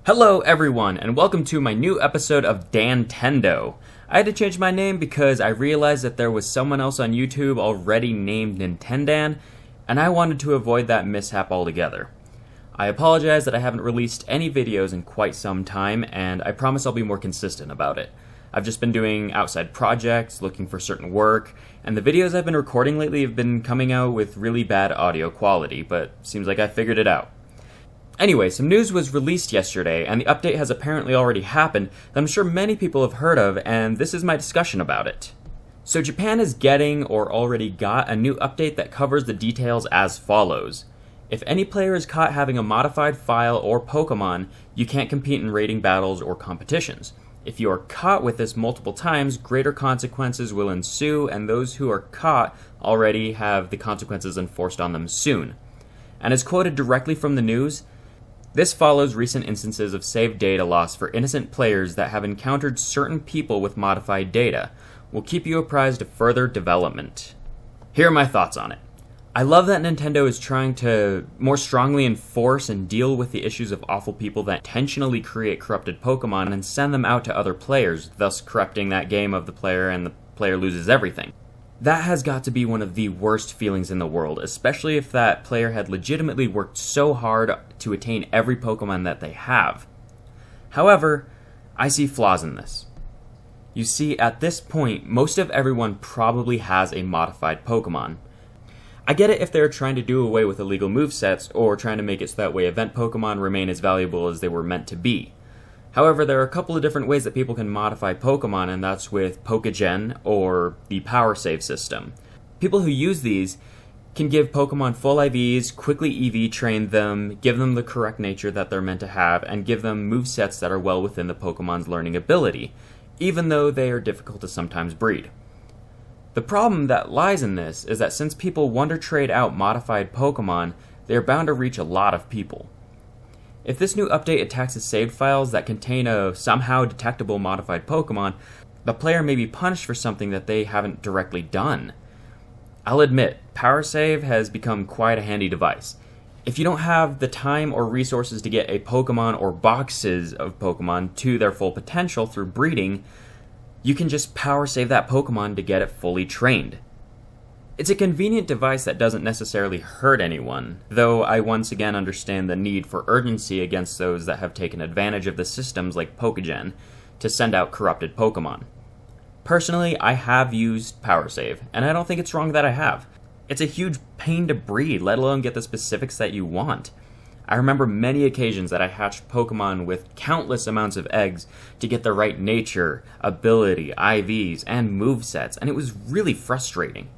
Hello everyone, and welcome to my new episode of Dantendo. I had to change my name because I realized that there was someone else on YouTube already named Nintendan, and I wanted to avoid that mishap altogether. I apologize that I haven't released any videos in quite some time, and I promise I'll be more consistent about it. I've just been doing outside projects, looking for certain work, and the videos I've been recording lately have been coming out with really bad audio quality, but seems like I figured it out. Anyway, some news was released yesterday, and the update has apparently already happened that I'm sure many people have heard of, and this is my discussion about it. So Japan is getting, or already got, a new update that covers the details as follows. If any player is caught having a modified file or Pokemon, you can't compete in raiding battles or competitions. If you are caught with this multiple times, greater consequences will ensue, and those who are caught already have the consequences enforced on them soon. And as quoted directly from the news, this follows recent instances of saved data loss for innocent players that have encountered certain people with modified data. We'll keep you apprised of further development. Here are my thoughts on it. I love that Nintendo is trying to more strongly enforce and deal with the issues of awful people that intentionally create corrupted Pokemon and send them out to other players, thus corrupting that game of the player and the player loses everything. That has got to be one of the worst feelings in the world, especially if that player had legitimately worked so hard to attain every Pokemon that they have. However, I see flaws in this. You see, at this point, most of everyone probably has a modified Pokemon. I get it if they're trying to do away with illegal movesets, or trying to make it so that way event Pokemon remain as valuable as they were meant to be. However, there are a couple of different ways that people can modify Pokemon, and that's with Pokegen, or the Power Save system. People who use these can give Pokemon full IVs, quickly EV train them, give them the correct nature that they're meant to have, and give them movesets that are well within the Pokemon's learning ability, even though they are difficult to sometimes breed. The problem that lies in this is that since people wonder trade out modified Pokemon, they are bound to reach a lot of people. If this new update attacks the saved files that contain a somehow detectable modified Pokemon, the player may be punished for something that they haven't directly done. I'll admit, Power Save has become quite a handy device. If you don't have the time or resources to get a Pokemon or boxes of Pokemon to their full potential through breeding, you can just Power Save that Pokemon to get it fully trained. It's a convenient device that doesn't necessarily hurt anyone, though I once again understand the need for urgency against those that have taken advantage of the systems like Pokegen to send out corrupted Pokemon. Personally, I have used Power Save, and I don't think it's wrong that I have. It's a huge pain to breed, let alone get the specifics that you want. I remember many occasions that I hatched Pokemon with countless amounts of eggs to get the right nature, ability, IVs, and movesets, and it was really frustrating.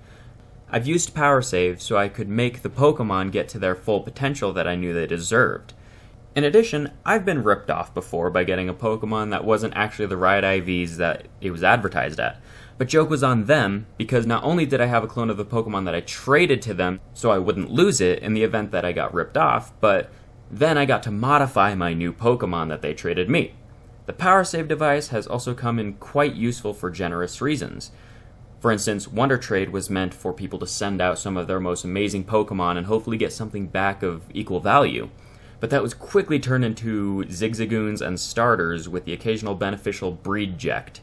I've used Power Save so I could make the Pokemon get to their full potential that I knew they deserved. In addition, I've been ripped off before by getting a Pokemon that wasn't actually the right IVs that it was advertised at. But joke was on them, because not only did I have a clone of the Pokemon that I traded to them so I wouldn't lose it in the event that I got ripped off, but then I got to modify my new Pokemon that they traded me. The Power Save device has also come in quite useful for generous reasons. For instance, Wonder Trade was meant for people to send out some of their most amazing Pokemon and hopefully get something back of equal value. But that was quickly turned into Zigzagoons and starters with the occasional beneficial breed ject.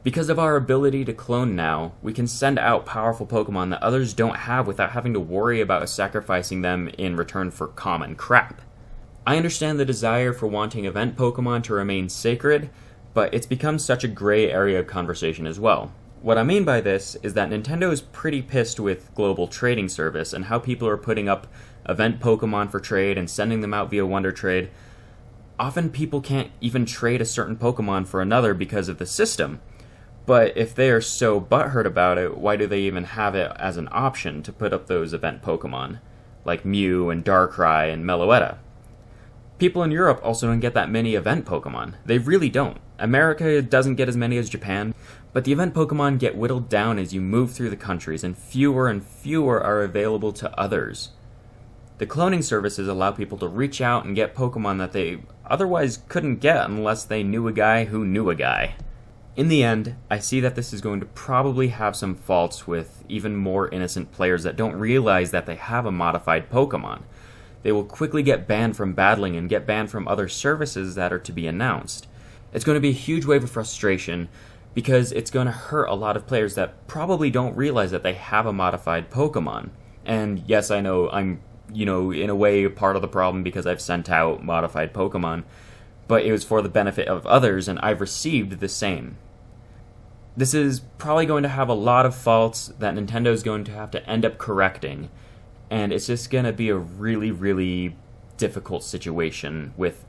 Because of our ability to clone now, we can send out powerful Pokemon that others don't have without having to worry about sacrificing them in return for common crap. I understand the desire for wanting event Pokemon to remain sacred, but it's become such a gray area of conversation as well. What I mean by this is that Nintendo is pretty pissed with Global Trading Service and how people are putting up event Pokemon for trade and sending them out via Wonder Trade. Often people can't even trade a certain Pokemon for another because of the system. But if they are so butthurt about it, why do they even have it as an option to put up those event Pokemon, like Mew and Darkrai and Meloetta? People in Europe also don't get that many event Pokemon. They really don't. America doesn't get as many as Japan, but the event Pokemon get whittled down as you move through the countries, and fewer are available to others. The cloning services allow people to reach out and get Pokemon that they otherwise couldn't get unless they knew a guy who knew a guy. In the end, I see that this is going to probably have some faults with even more innocent players that don't realize that they have a modified Pokemon. they will quickly get banned from battling and get banned from other services that are to be announced. It's going to be a huge wave of frustration because it's going to hurt a lot of players that probably don't realize that they have a modified Pokemon. And yes, I know I'm, in a way part of the problem because I've sent out modified Pokemon, but it was for the benefit of others and I've received the same. This is probably going to have a lot of faults that Nintendo is going to have to end up correcting, and it's just going to be a really, really difficult situation with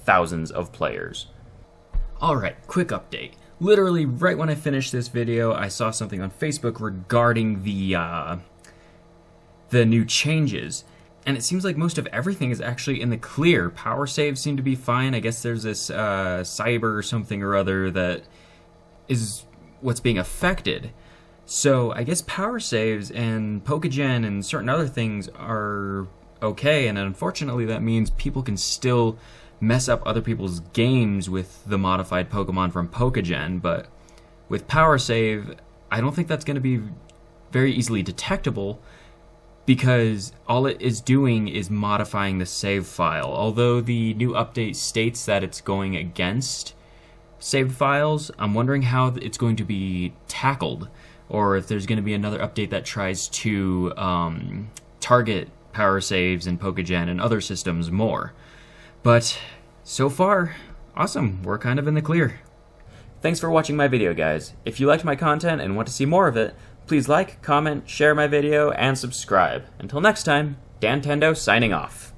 thousands of players. Alright, quick update. Literally right when I finished this video, I saw something on Facebook regarding the new changes, and it seems like most of everything is actually in the clear. Power saves seem to be fine. I guess there's this cyber or something or other that is what's being affected. So I guess power saves and Pokegen and certain other things are okay, and unfortunately that means people can still mess up other people's games with the modified Pokemon from Pokegen, but with power save, I don't think that's going to be very easily detectable because all it is doing is modifying the save file. Although the new update states that it's going against saved files, I'm wondering how it's going to be tackled, or if there's going to be another update that tries to target power saves and Pokegen and other systems more. But so far, awesome, we're kind of in the clear. Thanks for watching my video, guys. If you liked my content and want to see more of it, please like, comment, share my video, and subscribe. Until next time, Dantendo signing off.